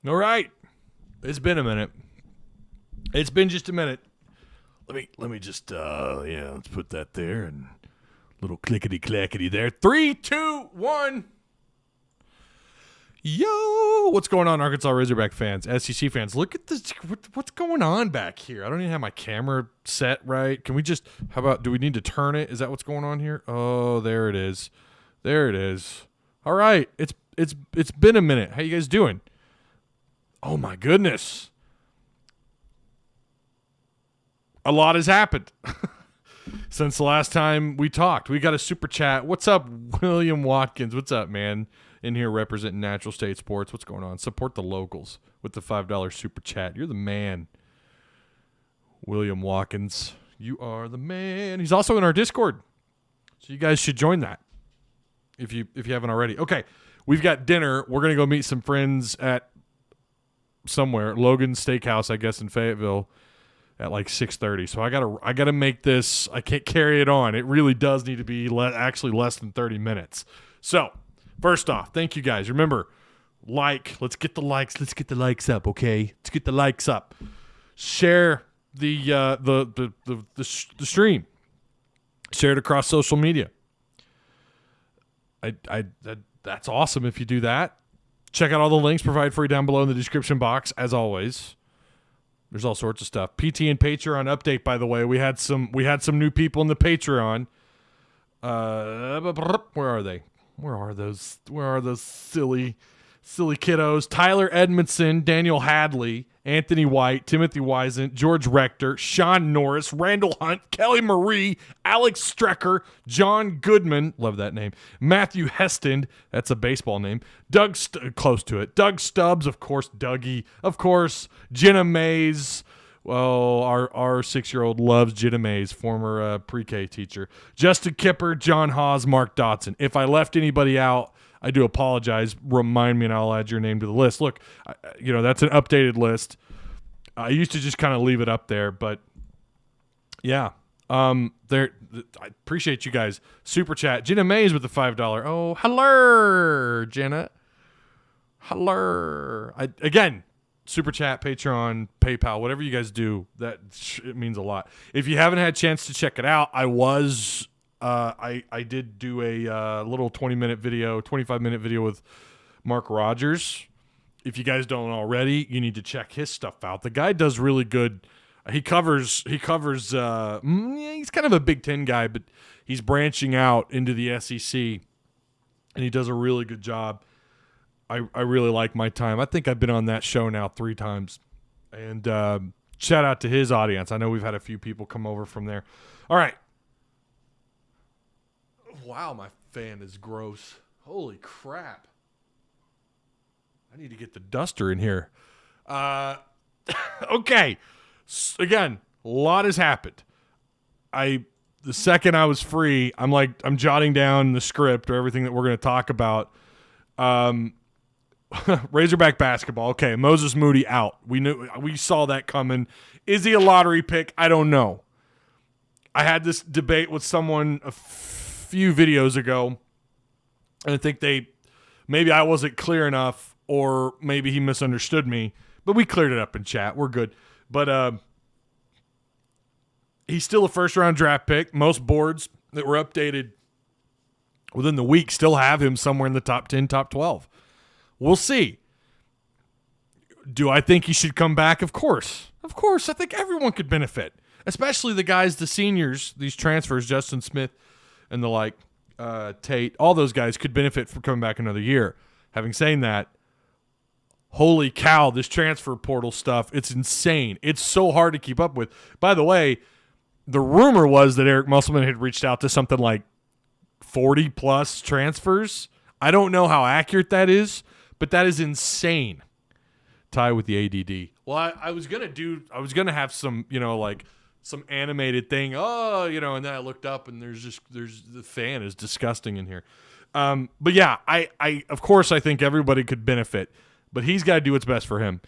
All right. It's been a minute. It's been just a minute. Let me just let's put that there and little clickety clackety there. 3, 2, 1. Yo, what's going on, Arkansas Razorback fans, SEC fans? Look at this. What's going on back here? I don't even have my camera set right. Can we just? How about? Do we need to turn it? Is that what's going on here? Oh, there it is. There it is. All right. It's been a minute. How you guys doing? Oh my goodness. A lot has happened since the last time we talked. We got a super chat. What's up, William Watkins? What's up, man? In here representing Natural State Sports. What's going on? Support the locals with the $5 super chat. You're the man, William Watkins. You are the man. He's also in our Discord, so you guys should join that if you haven't already. Okay, we've got dinner. We're gonna go meet some friends at somewhere, Logan's Steakhouse, I guess, in Fayetteville, at like 6:30. So I gotta make this. I can't carry it on. It really does need to be actually less than 30 minutes. So. First off, thank you guys. Remember, let's get the likes. Let's get the likes up, okay? Let's get the likes up. Share the stream. Share it across social media. That's awesome if you do that. Check out all the links provided for you down below in the description box, as always. There's all sorts of stuff. PT and Patreon update, by the way. We had some new people in the Patreon. Where are they? Where are those silly kiddos? Tyler Edmonson, Danyel Hadley, Anthony White, Timothy Whiseant, George Rector, Sean Norris, Randall Hunt, Kelly Marie, Alex Strecker, John Goodman, love that name, Mathew Hestand, that's a baseball name, close to it, Doug Stubbs, of course, Dougie, of course, Jenna Mayes. Well, our 6-year-old loves Jenna Mayes, former pre-K teacher. Justin Kipper, John Hawes, Mark Dodson. If I left anybody out, I do apologize. Remind me and I'll add your name to the list. Look, that's an updated list. I used to just kind of leave it up there, but yeah. I appreciate you guys. Super chat. Jenna Mayes with the $5. Oh, hello, Jenna. Hello. Again. Super chat, Patreon, PayPal, whatever you guys do, it means a lot. If you haven't had a chance to check it out, I did do a little 25-minute video with Mark Rogers. If you guys don't already, you need to check his stuff out. The guy does really good. He covers. He's kind of a Big Ten guy, but he's branching out into the SEC, and he does a really good job. I really like my time. I think I've been on that show now 3 times. And shout out to his audience. I know we've had a few people come over from there. All right. Wow, my fan is gross. Holy crap. I need to get the duster in here. Okay. Again, a lot has happened. The second I was free, I'm jotting down the script or everything that we're going to talk about. Razorback basketball. Okay, Moses Moody out. We saw that coming. Is he a lottery pick? I don't know. I had this debate with someone a few videos ago, and I think maybe I wasn't clear enough, or maybe he misunderstood me, but we cleared it up in chat. We're good. But he's still a first-round draft pick. Most boards that were updated within the week still have him somewhere in the top 10, top 12. We'll see. Do I think he should come back? Of course. Of course. I think everyone could benefit, especially the guys, the seniors, these transfers, Justin Smith and the like, Tate, all those guys could benefit from coming back another year. Having said that, holy cow, this transfer portal stuff, it's insane. It's so hard to keep up with. By the way, the rumor was that Eric Musselman had reached out to something like 40-plus transfers. I don't know how accurate that is, but that is insane. Tie with the ADD. Well, I was going to have some, some animated thing. Oh, and then I looked up and there's the fan is disgusting in here. But yeah, I of course I think everybody could benefit, but he's got to do what's best for him.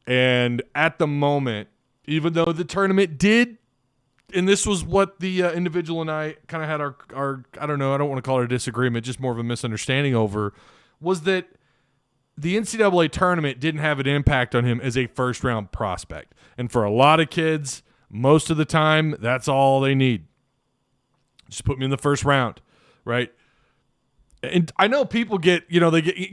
And at the moment, even though the tournament did, and this was what the individual and I kind of had our I don't know, I don't want to call it a disagreement, just more of a misunderstanding over, was that the NCAA tournament didn't have an impact on him as a first-round prospect. And for a lot of kids, most of the time, that's all they need. Just put me in the first round, right? And I know people get, you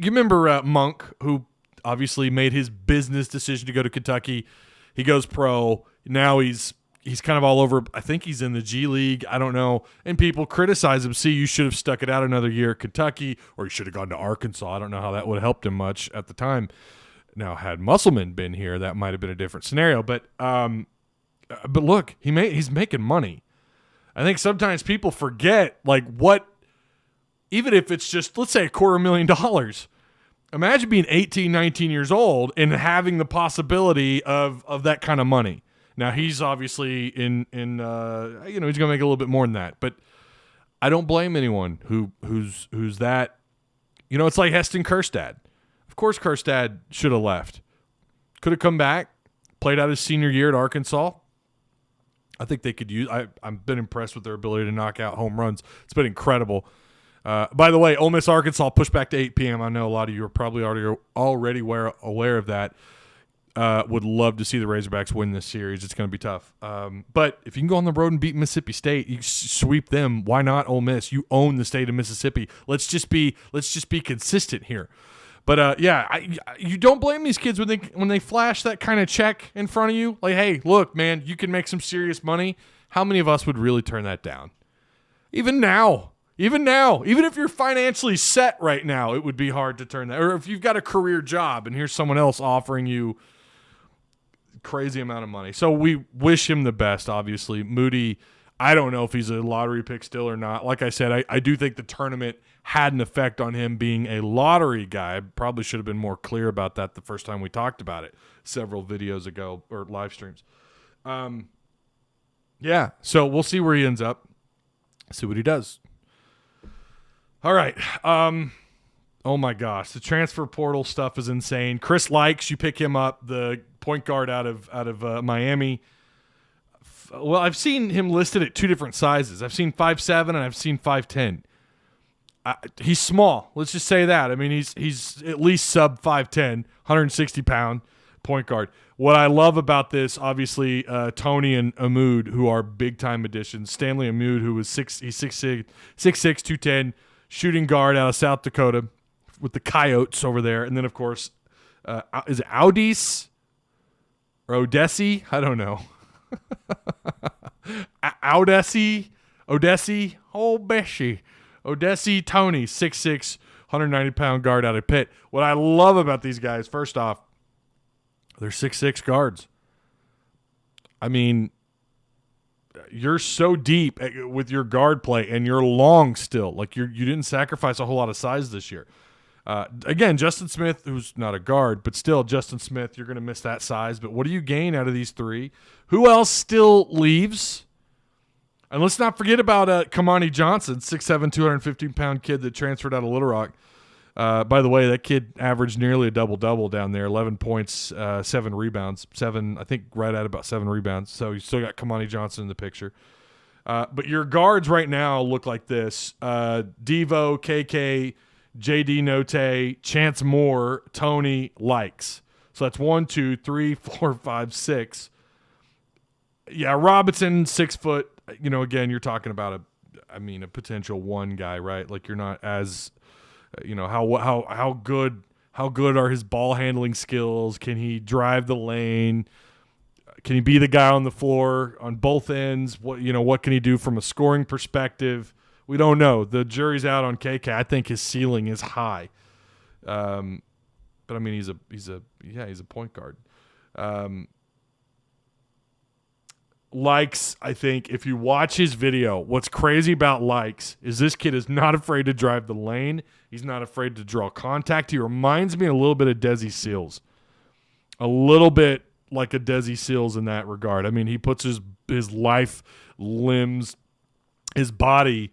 remember Monk, who obviously made his business decision to go to Kentucky. He goes pro. Now he's kind of all over. I think he's in the G League. I don't know. And people criticize him. See, you should have stuck it out another year at Kentucky, or you should have gone to Arkansas. I don't know how that would have helped him much at the time. Now, had Musselman been here, that might have been a different scenario. But look, he's making money. I think sometimes people forget, even if it's just, let's say, $250,000. Imagine being 18, 19 years old and having the possibility of that kind of money. Now, he's obviously he's going to make a little bit more than that. But I don't blame anyone who's that. It's like Heston Kjerstad. Of course, Kjerstad should have left. Could have come back, played out his senior year at Arkansas. I think they could use. I've been impressed with their ability to knock out home runs. It's been incredible. By the way, Ole Miss Arkansas pushed back to 8 p.m. I know a lot of you are probably already aware of that. Would love to see the Razorbacks win this series. It's going to be tough. But if you can go on the road and beat Mississippi State, you sweep them. Why not Ole Miss? You own the state of Mississippi. Let's just be consistent here. But you don't blame these kids when they flash that kind of check in front of you. Like, hey, look, man, you can make some serious money. How many of us would really turn that down? Even now, even if you're financially set right now, it would be hard to turn that. Or if you've got a career job and here's someone else offering you crazy amount of money. So we wish him the best, obviously. Moody, I don't know if he's a lottery pick still or not. Like I said, I do think the tournament had an effect on him being a lottery guy. I probably should have been more clear about that the first time we talked about it several videos ago or live streams. So we'll see where he ends up. See what he does. All right. Oh my gosh, the transfer portal stuff is insane. Chris Likes, you pick him up, the point guard out of Miami. Well, I've seen him listed at two different sizes. I've seen 5'7" and I've seen 5'10". He's small. Let's just say that. I mean, he's at least sub 5'10", 160-pound point guard. What I love about this, obviously, Tony and Ahmoud, who are big-time additions. Stanley Ahmoud, who was 6'6", 210, shooting guard out of South Dakota with the Coyotes over there. And then, of course, is it Audis or Odessi? I don't know. Odessi, oh, Bessie. Odessi Tony, 6'6", 190-pound guard out of Pitt. What I love about these guys, first off, they're 6'6" guards. I mean, you're so deep with your guard play, and you're long still. Like, you didn't sacrifice a whole lot of size this year. Again, Justin Smith, who's not a guard, but still, Justin Smith, you're going to miss that size. But what do you gain out of these three? Who else still leaves? And let's not forget about Kamani Johnson, 6'7", 215-pound kid that transferred out of Little Rock. By the way, that kid averaged nearly a double-double down there, 11 points, 7 rebounds, I think right at about 7 rebounds. So you still got Kamani Johnson in the picture. But your guards right now look like this. Devo, KK, JD Note, Chance Moore, Tony, Likes. So that's 1, 2, 3, 4, 5, 6. Yeah, Robinson, 6 foot. Again, you're talking about a potential one guy, right? Like, you're not as, how good are his ball handling skills? Can he drive the lane? Can he be the guy on the floor on both ends? What can he do from a scoring perspective? We don't know. The jury's out on KK. I think his ceiling is high. But I mean, he's a point guard. Likes, I think, if you watch his video, what's crazy about Likes is this kid is not afraid to drive the lane. He's not afraid to draw contact. He reminds me a little bit of Desi Seals. A little bit like a Desi Seals in that regard. I mean, he puts his life, limbs, his body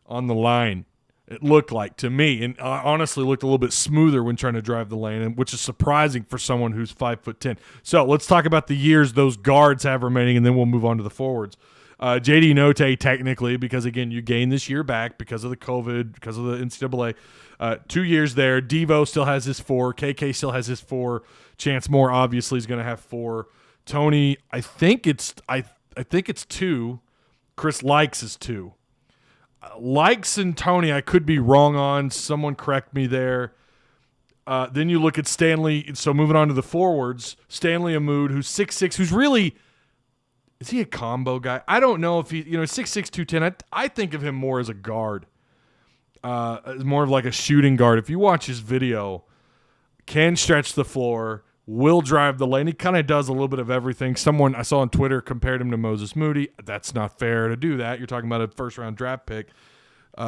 on the line. It looked like to me, and honestly looked a little bit smoother when trying to drive the lane, which is surprising for someone who's 5'10". So let's talk about the years those guards have remaining, and then we'll move on to the forwards. JD Note, technically, because again, you gain this year back because of the COVID, because of the NCAA. 2 years there. Devo still has his 4. KK still has his 4. Chance Moore obviously is going to have 4. Tony, I think it's 2. Chris Likes is 2. Likes and Tony, I could be wrong on. Someone correct me there. Then you look at Stanley. So moving on to the forwards, Stanley Amoud, who's 6'6", who's really – is he a combo guy? I don't know if he – 6'6", 210. I think of him more as a guard, as more of like a shooting guard. If you watch his video, can stretch the floor, will drive the lane. He kind of does a little bit of everything. Someone I saw on Twitter compared him to Moses Moody. That's not fair to do that. You're talking about a first-round draft pick.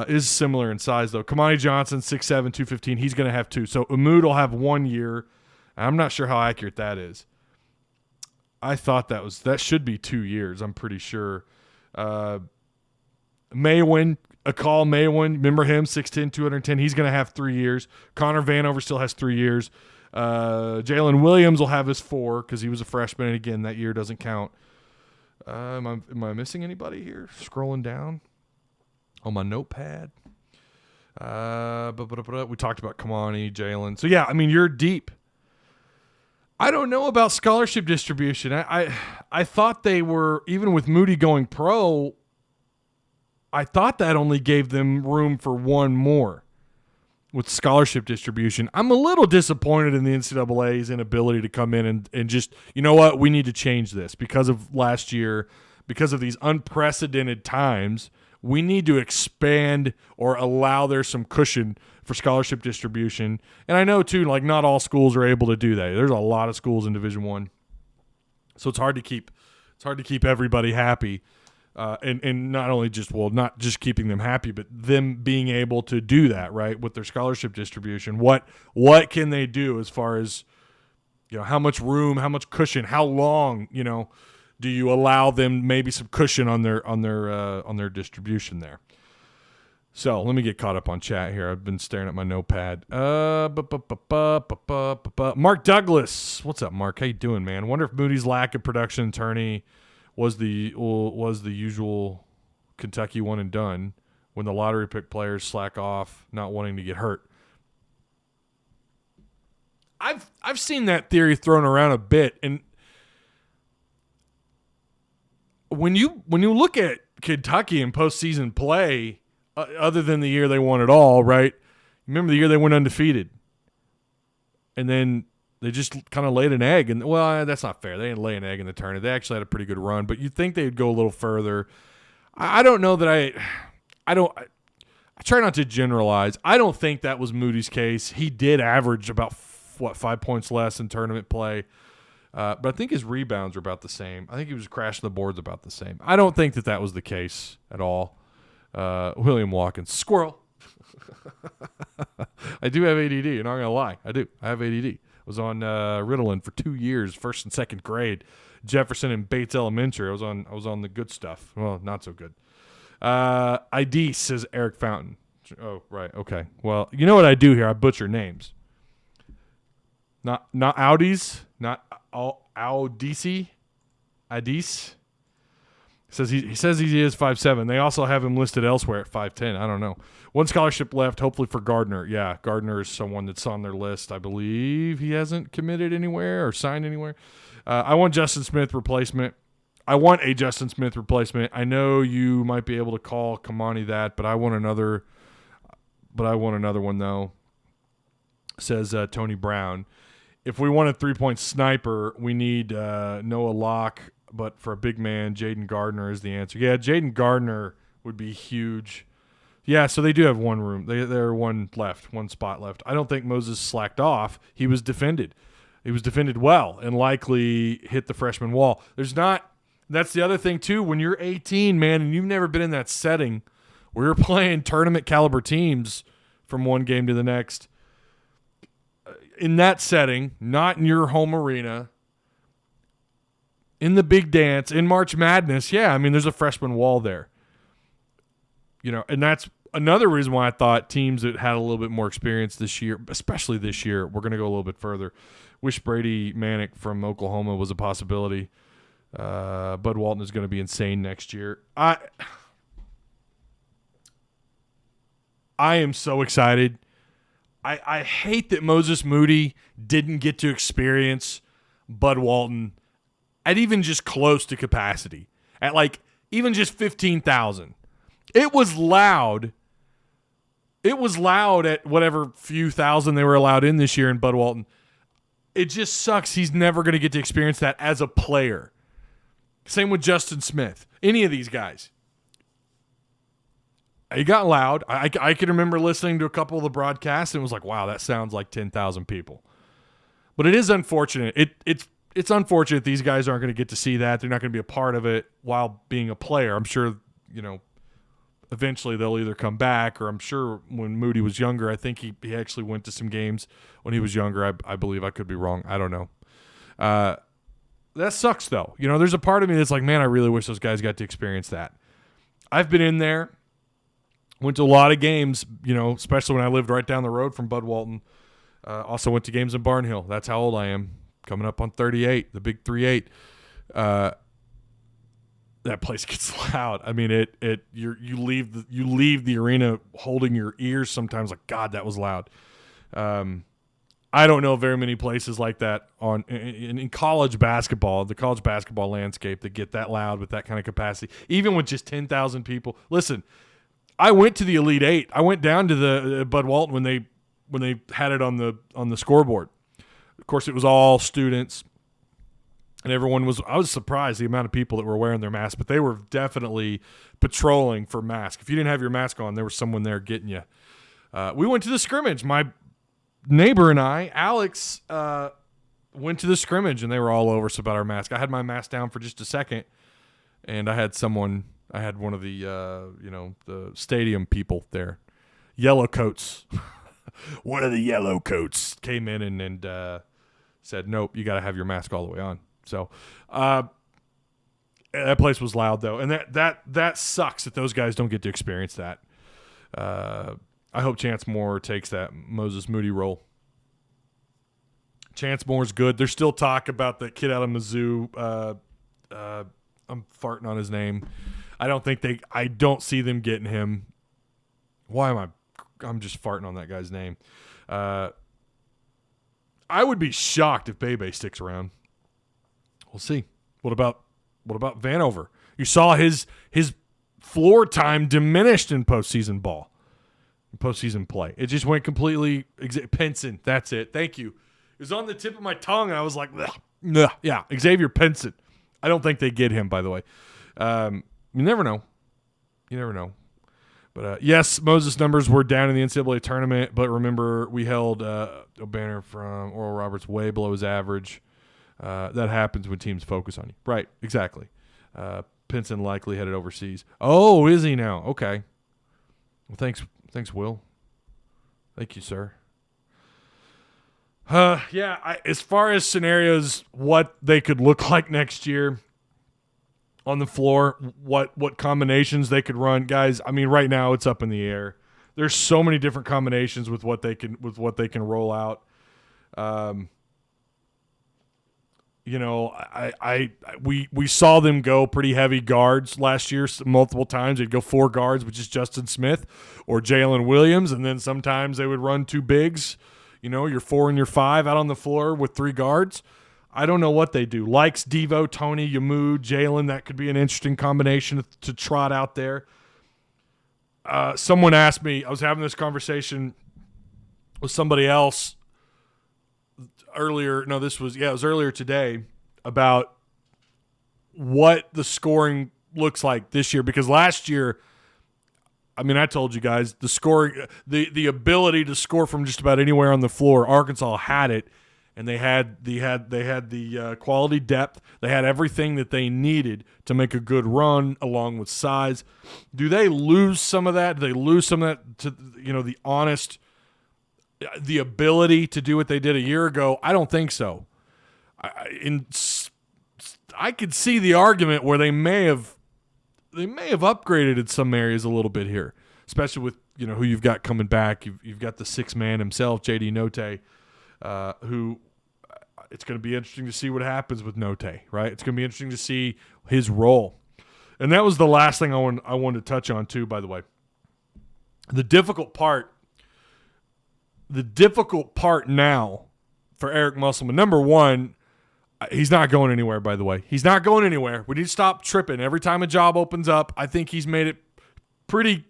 Is similar in size, though. Kamani Johnson, 6'7", 215. He's going to have 2. So Amoud will have 1 year. I'm not sure how accurate that is. I thought that should be 2 years. I'm pretty sure. Maywin, Akal Maywin, remember him, 6'10", 210. He's going to have 3 years. Connor Vanover still has 3 years. Jalen Williams will have his 4 because he was a freshman, and again, that year doesn't count. Am I missing anybody here? Scrolling down on my notepad. We talked about Kamani, Jalen. So, yeah, I mean, you're deep. I don't know about scholarship distribution. I thought they were, even with Moody going pro, I thought that only gave them room for 1 more with scholarship distribution. I'm a little disappointed in the NCAA's inability to come in and just, you know what, we need to change this because of last year, because of these unprecedented times. We need to expand or allow there some cushion for scholarship distribution. And I know, too, like not all schools are able to do that. There's a lot of schools in Division I. So it's hard to keep everybody happy. And not only just, not just keeping them happy, but them being able to do that, right, with their scholarship distribution. What can they do as far as, how much room, how much cushion, how long, do you allow them maybe some cushion on their distribution there? So let me get caught up on chat here. I've been staring at my notepad. Mark Douglas, what's up, Mark? How you doing, man? Wonder if Moody's lack of production attorney was the usual Kentucky one and done when the lottery pick players slack off, not wanting to get hurt. I've seen that theory thrown around a bit, and when you look at Kentucky in postseason play, other than the year they won it all, right? Remember the year they went undefeated, and then they just kind of laid an egg. And that's not fair. They didn't lay an egg in the tournament. They actually had a pretty good run, but you'd think they'd go a little further. I don't know that I try not to generalize. I don't think that was Moody's case. He did average about 5 points less in tournament play. But I think his rebounds are about the same. I think he was crashing the boards about the same. I don't think that was the case at all. William Watkins, squirrel. I do have ADD. You're not going to lie. I do. I have ADD. Was on Ritalin for 2 years, first and second grade. Jefferson and Bates Elementary. I was on the good stuff. Well, not so good. ID says Eric Fountain. Oh, right. Okay. Well, you know what I do here? I butcher names. Not Audis, not Audisi. Adis. He says he is 5'7". They also have him listed elsewhere at 5'10". I don't know. One scholarship left, hopefully for Gardner. Yeah, Gardner is someone that's on their list. I believe he hasn't committed anywhere or signed anywhere. I want Justin Smith replacement. I want a Justin Smith replacement. I know you might be able to call Kamani that, but I want another. But I want another one though. Says Tony Brown. If we want a 3-point sniper, we need Noah Locke. But for a big man, Jaden Gardner is the answer. Yeah, Jaden Gardner would be huge. Yeah, so they do have one room. They're one spot left. I don't think Moses slacked off. He was defended. He was defended well and likely hit the freshman wall. That's the other thing, too. When you're 18, man, and you've never been in that setting where you're playing tournament caliber teams from one game to the next, in that setting, not in your home arena, in the big dance, in March Madness, yeah, I mean, there's a freshman wall there. And that's another reason why I thought teams that had a little bit more experience this year, especially this year, we're going to go a little bit further. Wish Brady Manick from Oklahoma was a possibility. Bud Walton is going to be insane next year. I am so excited I hate that Moses Moody didn't get to experience Bud Walton at even just close to capacity, at like even just 15,000. It was loud. It was loud at whatever few thousand they were allowed in this year in Bud Walton. It just sucks he's never going to get to experience that as a player. Same with Justin Smith. Any of these guys. It got loud. I can remember listening to a couple of the broadcasts and it was like, wow, that sounds like 10,000 people. But it is unfortunate. It's unfortunate these guys aren't going to get to see that. They're not going to be a part of it while being a player. I'm sure, eventually they'll either come back, or I'm sure when Moody was younger, I think he actually went to some games when he was younger. I believe. I could be wrong. I don't know. That sucks, though. There's a part of me that's like, man, I really wish those guys got to experience that. I've been in there, went to a lot of games, especially when I lived right down the road from Bud Walton. Also went to games in Barnhill. That's how old I am. Coming up on 38, the big 3-8. That place gets loud. I mean, you leave the arena holding your ears sometimes like, God, that was loud. I don't know very many places like that in college basketball, the college basketball landscape, that get that loud with that kind of capacity, even with just 10,000 people. Listen, I went to the Elite Eight. I went down to the Bud Walton when they had it on the scoreboard. Of course, it was all students, and I was surprised the amount of people that were wearing their masks, but they were definitely patrolling for masks. If you didn't have your mask on, there was someone there getting you. We went to the scrimmage. My neighbor and I, Alex, went to the scrimmage, and they were all over us about our mask. I had my mask down for just a second, and I had one of the the stadium people there, yellow coats. One of the yellow coats came in and said, nope, you got to have your mask all the way on. So that place was loud, though, and that sucks that those guys don't get to experience that. I hope Chance Moore takes that Moses Moody role. Chance Moore's good. There's still talk about the kid out of Mizzou. I'm farting on his name. I don't see them getting him. Why am I'm just farting on that guy's name. I would be shocked if Bebe sticks around. We'll see. What about Vanover? You saw his floor time diminished in postseason ball, postseason play. It just went completely. Pinson, that's it. Thank you. It was on the tip of my tongue, and I was like, nah. Yeah, Xavier Pinson. I don't think they get him, by the way. You never know. But, yes, Moses' numbers were down in the NCAA tournament, but remember, we held a banner from Oral Roberts way below his average. That happens when teams focus on you. Right, exactly. Pinson likely headed overseas. Oh, is he now? Okay. Well, thanks, Will. Thank you, sir. As far as scenarios, what they could look like next year on the floor, what combinations they could run, guys. I mean, right now it's up in the air. There's so many different combinations with what they can roll out. We saw them go pretty heavy guards last year multiple times. They'd go 4 guards, which is Justin Smith or Jalen Williams, and then sometimes they would run 2 bigs. Your 4 and your 5 out on the floor with 3 guards. I don't know what they do. Likes Devo, Tony, Yamu, Jalen. That could be an interesting combination to trot out there. Someone asked me, I was having this conversation with somebody else earlier. No, it was earlier today, about what the scoring looks like this year. Because last year, I mean, I told you guys, the scoring, the ability to score from just about anywhere on the floor, Arkansas had it. And they had the quality depth. They had everything that they needed to make a good run, along with size. Do they lose some of that? Do they lose some of that to the ability to do what they did a year ago? I don't think so. I could see the argument where they may have upgraded in some areas a little bit here, especially with who you've got coming back. You've got the 6th man himself, JD Notae, who. It's going to be interesting to see what happens with Note, right? It's going to be interesting to see his role. And that was the last thing I wanted to touch on, too, by the way. The difficult part the difficult part now for Eric Musselman, number one, he's not going anywhere, by the way. He's not going anywhere. We need to stop tripping. Every time a job opens up, I think he's made it pretty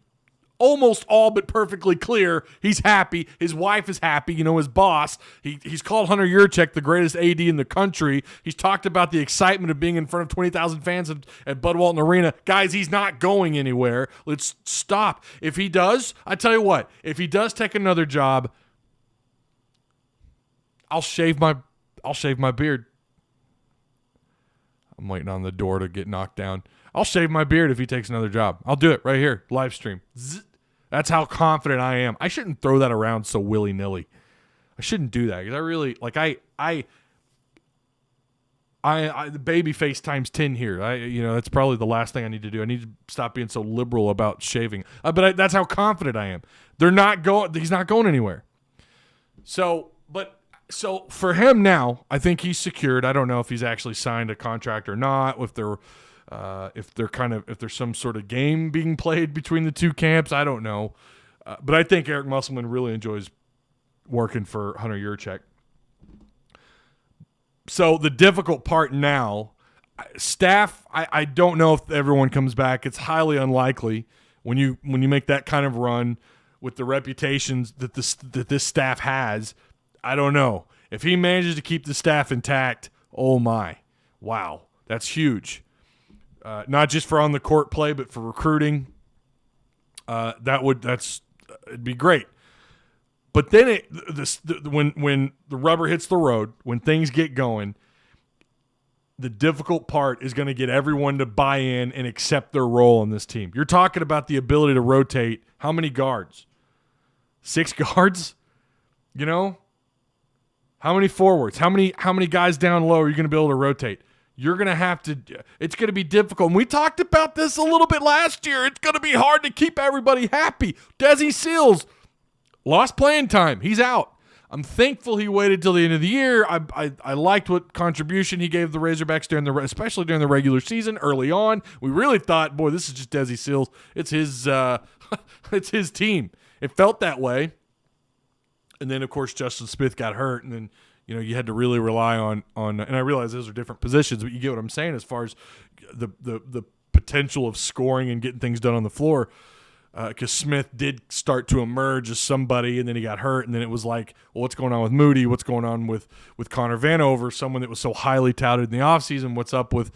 almost all but perfectly clear he's happy. His wife is happy. His boss. He's called Hunter Yurchek the greatest AD in the country. He's talked about the excitement of being in front of 20,000 fans at Walton Arena. Guys, he's not going anywhere. Let's stop. If he does, I tell you what, if he does take another job, I'll shave my beard. I'm waiting on the door to get knocked down. I'll shave my beard if he takes another job. I'll do it right here, live stream. That's how confident I am. I shouldn't throw that around so willy-nilly. I shouldn't do that because I really the baby face times 10 here. That's probably the last thing I need to do. I need to stop being so liberal about shaving. But that's how confident I am. He's not going anywhere. So for him now, I think he's secured. I don't know if he's actually signed a contract or not. If there's some sort of game being played between the two camps, I don't know. But I think Eric Musselman really enjoys working for Hunter Yurchek. So the difficult part now, staff, I don't know if everyone comes back. It's highly unlikely when you make that kind of run with the reputations that this staff has. I don't know. If he manages to keep the staff intact, oh my, wow, that's huge. Not just for on the court play, but for recruiting. It'd be great. But then when the rubber hits the road, when things get going, the difficult part is going to get everyone to buy in and accept their role in this team. You're talking about the ability to rotate. How many guards? 6 guards? How many forwards? How many guys down low are you going to be able to rotate? You're going to have to – it's going to be difficult. And we talked about this a little bit last year. It's going to be hard to keep everybody happy. Desi Seals lost playing time. He's out. I'm thankful he waited till the end of the year. I liked what contribution he gave the Razorbacks especially during the regular season early on. We really thought, boy, this is just Desi Seals. It's his it's his team. It felt that way. And then, of course, Justin Smith got hurt, and then you had to really rely on. And I realize those are different positions, but you get what I'm saying as far as the potential of scoring and getting things done on the floor. Because Smith did start to emerge as somebody, and then he got hurt, and then it was like, well, what's going on with Moody? What's going on with Connor Vanover, someone that was so highly touted in the offseason? What's up with,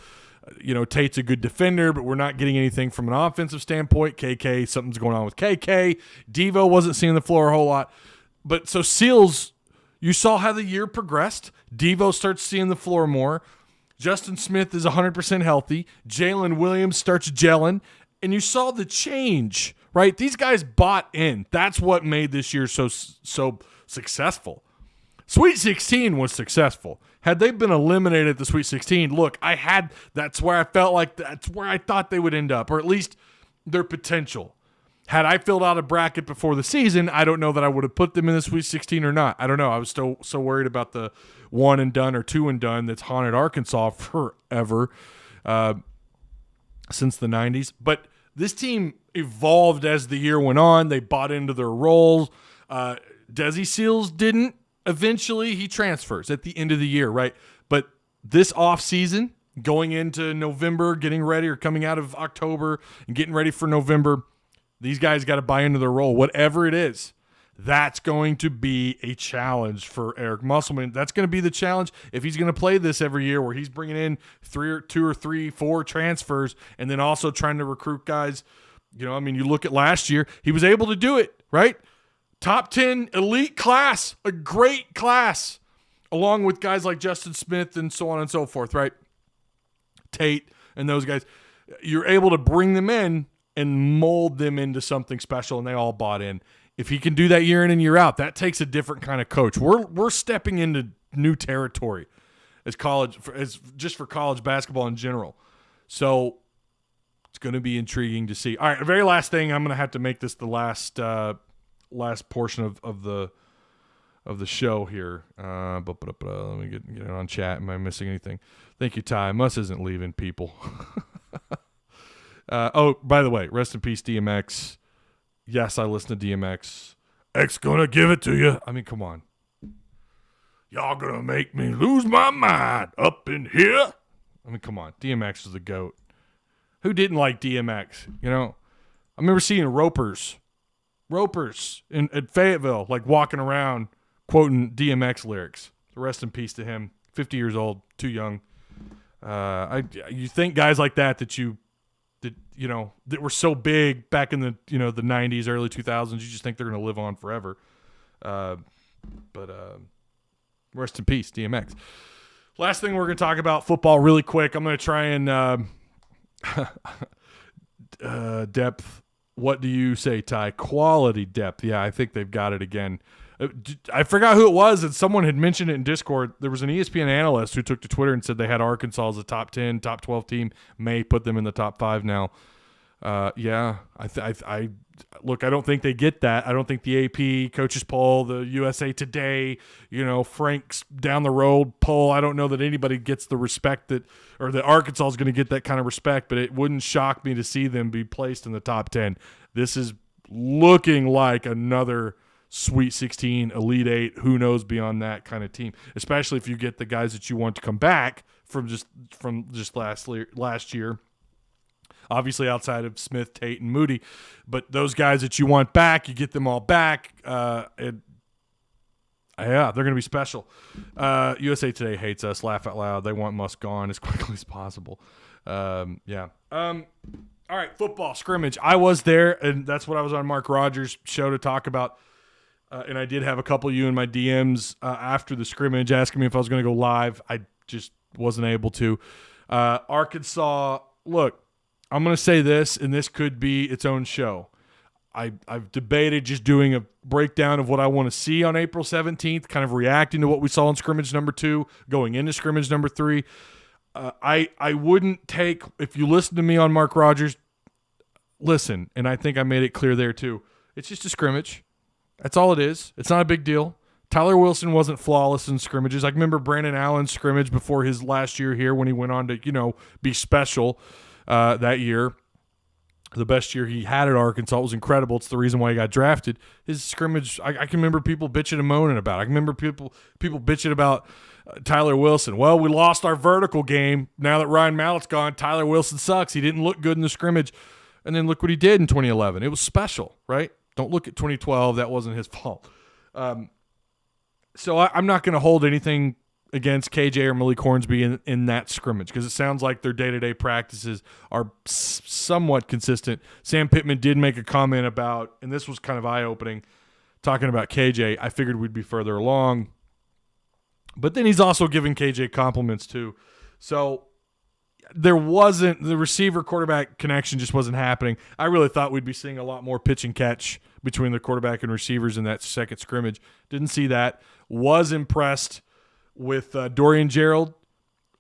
Tate's a good defender, but we're not getting anything from an offensive standpoint. KK, something's going on with KK. Devo wasn't seeing the floor a whole lot. But so Seals, you saw how the year progressed. Devo starts seeing the floor more. Justin Smith is 100% healthy. Jalen Williams starts gelling. And you saw the change, right? These guys bought in. That's what made this year so successful. Sweet 16 was successful. Had they been eliminated at the Sweet 16, look, that's where I felt like that's where I thought they would end up, or at least their potential. Had I filled out a bracket before the season, I don't know that I would have put them in the Sweet 16 or not. I don't know. I was still so worried about the one and done or two and done that's haunted Arkansas forever since the 90s. But this team evolved as the year went on. They bought into their roles. Desi Seals didn't. Eventually, he transfers at the end of the year, right? But this offseason, going into November, getting ready, or coming out of October and getting ready for November, these guys got to buy into their role, whatever it is. That's going to be a challenge for Eric Musselman. That's going to be the challenge if he's going to play this every year, where he's bringing in 4 transfers and then also trying to recruit guys. You look at last year, he was able to do it, right? Top 10 elite class, a great class, along with guys like Justin Smith and so on and so forth, right? Tate and those guys. You're able to bring them in and mold them into something special, and they all bought in. If he can do that year in and year out, that takes a different kind of coach. We're stepping into new territory as just for college basketball in general. So it's going to be intriguing to see. All right, the very last thing, I'm going to have to make this the last portion of the show here. Let me get it on chat. Am I missing anything? Thank you, Ty. Muss isn't leaving, people. By the way, rest in peace, DMX. Yes, I listen to DMX. X gonna give it to you. I mean, come on. Y'all gonna make me lose my mind up in here. I mean, come on. DMX is the GOAT. Who didn't like DMX? You know, I remember seeing Ropers at Fayetteville, like walking around quoting DMX lyrics. Rest in peace to him. 50 years old, too young. You think guys like that were so big back in the the 90s, early 2000s, you just think they're going to live on forever. But rest in peace, DMX. Last thing we're going to talk about, football really quick. I'm going to try and depth. What do you say, Ty? Quality depth. Yeah, I think they've got it again. I forgot who it was, and someone had mentioned it in Discord. There was an ESPN analyst who took to Twitter and said they had Arkansas as a top 10, top 12 team, may put them in the top 5 now. Yeah, I look, I don't think they get that. I don't think the AP, Coaches Poll, the USA Today, Frank's down the road poll, I don't know that anybody gets the respect or that Arkansas is going to get that kind of respect, but it wouldn't shock me to see them be placed in the top 10. This is looking like another Sweet 16, Elite 8, who knows beyond that kind of team, especially if you get the guys that you want to come back from just last year. Obviously outside of Smith, Tate, and Moody, but those guys that you want back, you get them all back. Yeah, they're going to be special. USA Today hates us. Laugh out loud. They want Musk gone as quickly as possible. Yeah. All right, football scrimmage. I was there, and that's what I was on Mark Rogers' show to talk about. And I did have a couple of you in my DMs after the scrimmage asking me if I was going to go live. I just wasn't able to. Arkansas, look, I'm going to say this, and this could be its own show. I've debated just doing a breakdown of what I want to see on April 17th, kind of reacting to what we saw in scrimmage number 2, going into scrimmage number 3. I wouldn't take, if you listen to me on Mark Rogers, listen, and I think I made it clear there too. It's just a scrimmage. That's all it is. It's not a big deal. Tyler Wilson wasn't flawless in scrimmages. I remember Brandon Allen's scrimmage before his last year here when he went on to, be special that year. The best year he had at Arkansas. It was incredible. It's the reason why he got drafted. His scrimmage, I can remember people bitching and moaning about it. I can remember people bitching about Tyler Wilson. Well, we lost our vertical game. Now that Ryan Mallett's gone, Tyler Wilson sucks. He didn't look good in the scrimmage. And then look what he did in 2011. It was special, right? Don't look at 2012. That wasn't his fault. So I'm not going to hold anything against KJ or Malik Hornsby in that scrimmage because it sounds like their day-to-day practices are somewhat consistent. Sam Pittman did make a comment about, and this was kind of eye-opening, talking about KJ. I figured we'd be further along. But then he's also giving KJ compliments too. So there wasn't, the receiver-quarterback connection just wasn't happening. I really thought we'd be seeing a lot more pitch and catch between the quarterback and receivers in that second scrimmage. Didn't see that. Was impressed with Dorian Gerald.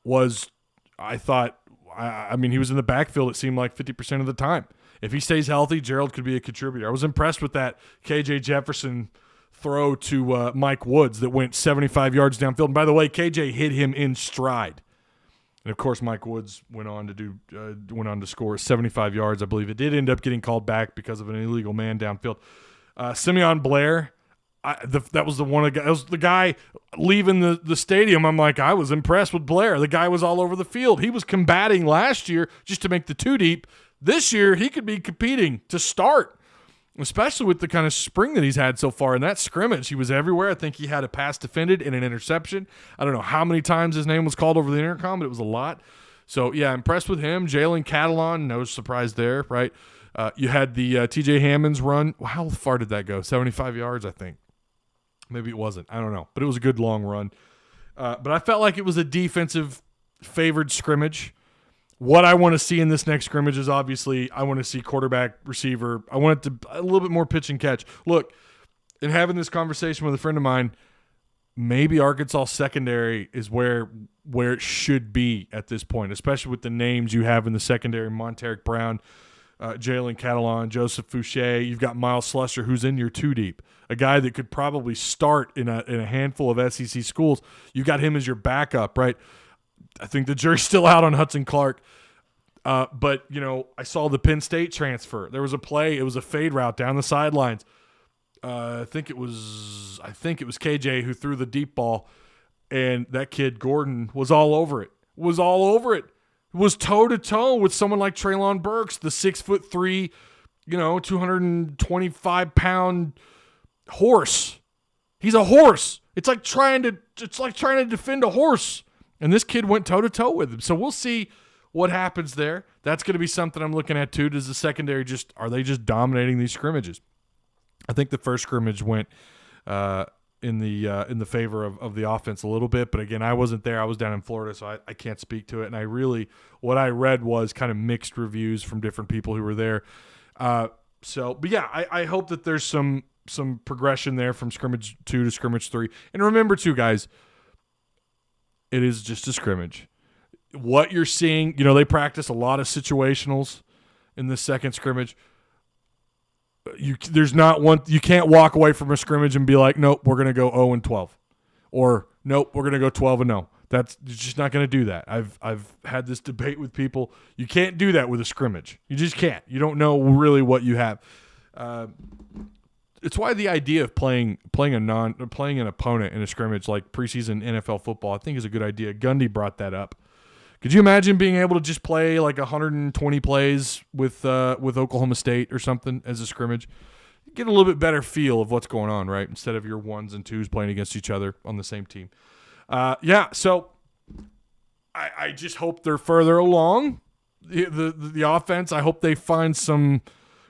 I mean, he was in the backfield, it seemed like 50% of the time. If he stays healthy, Gerald could be a contributor. I was impressed with that KJ Jefferson throw to Mike Woods that went 75 yards downfield. And by the way, KJ hit him in stride. And of course, Mike Woods went on to score 75 yards. I believe it did end up getting called back because of an illegal man downfield. Simeon Blair, that was the guy leaving the stadium. I'm like, I was impressed with Blair. The guy was all over the field. He was combating last year just to make the 2 deep. This year, he could be competing to start, especially with the kind of spring that he's had so far. In that scrimmage, he was everywhere. I think he had a pass defended and an interception. I don't know how many times his name was called over the intercom, but it was a lot. So, yeah, impressed with him. Jalen Catalon, no surprise there, right? You had the T.J. Hammonds run. How far did that go? 75 yards, I think. Maybe it wasn't. I don't know. But it was a good long run. But I felt like it was a defensive-favored scrimmage. What I want to see in this next scrimmage is obviously I want to see quarterback, receiver. I want it to a little bit more pitch and catch. Look, in having this conversation with a friend of mine, maybe Arkansas secondary is where it should be at this point, especially with the names you have in the secondary: Monteric Brown, Jalen Catalon, Joseph Fouché. You've got Miles Slusher, who's in your 2 deep, a guy that could probably start in a handful of SEC schools. You've got him as your backup, right? I think the jury's still out on Hudson Clark. But, I saw the Penn State transfer. There was a play. It was a fade route down the sidelines. I think it was KJ who threw the deep ball, and that kid Gordon was all over it. Was toe to toe with someone like Treylon Burks, the 6'3", 225-pound horse. He's a horse. It's like trying to defend a horse. And this kid went toe to toe with him. So we'll see what happens there. That's going to be something I'm looking at too. Does the secondary are they just dominating these scrimmages? I think the first scrimmage went in the favor of the offense a little bit, but again, I wasn't there. I was down in Florida, so I can't speak to it. And what I read was kind of mixed reviews from different people who were there. But yeah, I hope that there's some progression there from scrimmage 2 to scrimmage 3. And remember too, guys, it is just a scrimmage. What you're seeing, they practice a lot of situationals in the second scrimmage. There's not one. You can't walk away from a scrimmage and be like, nope, we're going to go 0-12, or nope, we're going to go 12-0. You're just not going to do that. I've had this debate with people. You can't do that with a scrimmage. You just can't. You don't know really what you have. It's why the idea of playing an opponent in a scrimmage like preseason NFL football, I think, is a good idea. Gundy brought that up. Could you imagine being able to just play like 120 plays with Oklahoma State or something as a scrimmage? Get a little bit better feel of what's going on, right? Instead of your 1s and 2s playing against each other on the same team. So I just hope they're further along. The offense, I hope they find some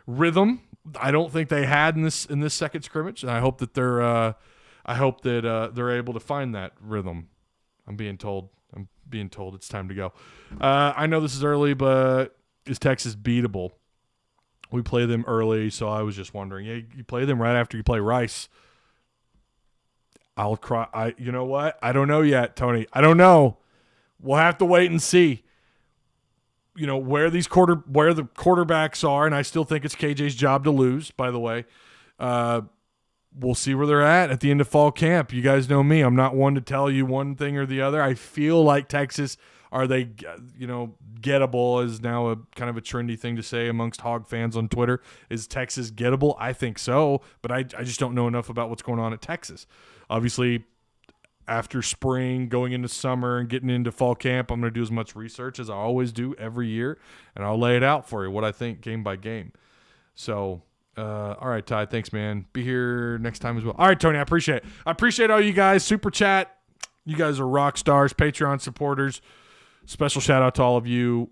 rhythm. I don't think they had in this second scrimmage, and I hope that they're able to find that rhythm. I'm being told it's time to go. I know this is early, but is Texas beatable? We play them early, so I was just wondering. Yeah, you play them right after you play Rice. I'll cry. You know what? I don't know yet, Tony. I don't know. We'll have to wait and see. Where the quarterbacks are, and I still think it's KJ's job to lose. By the way, we'll see where they're at the end of fall camp. You guys know me. I'm not one to tell you one thing or the other. I feel like Texas, are they, gettable is now a kind of a trendy thing to say amongst Hog fans on Twitter. Is Texas gettable? I think so, but I just don't know enough about what's going on at Texas. Obviously, after spring, going into summer, and getting into fall camp, I'm going to do as much research as I always do every year, and I'll lay it out for you, what I think game by game. So, all right, Ty, thanks, man. Be here next time as well. All right, Tony, I appreciate it. I appreciate all you guys. Super chat. You guys are rock stars, Patreon supporters. Special shout out to all of you.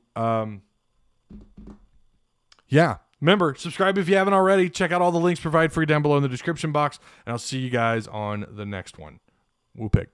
Remember, subscribe if you haven't already. Check out all the links provided for you down below in the description box, and I'll see you guys on the next one. Woo pig.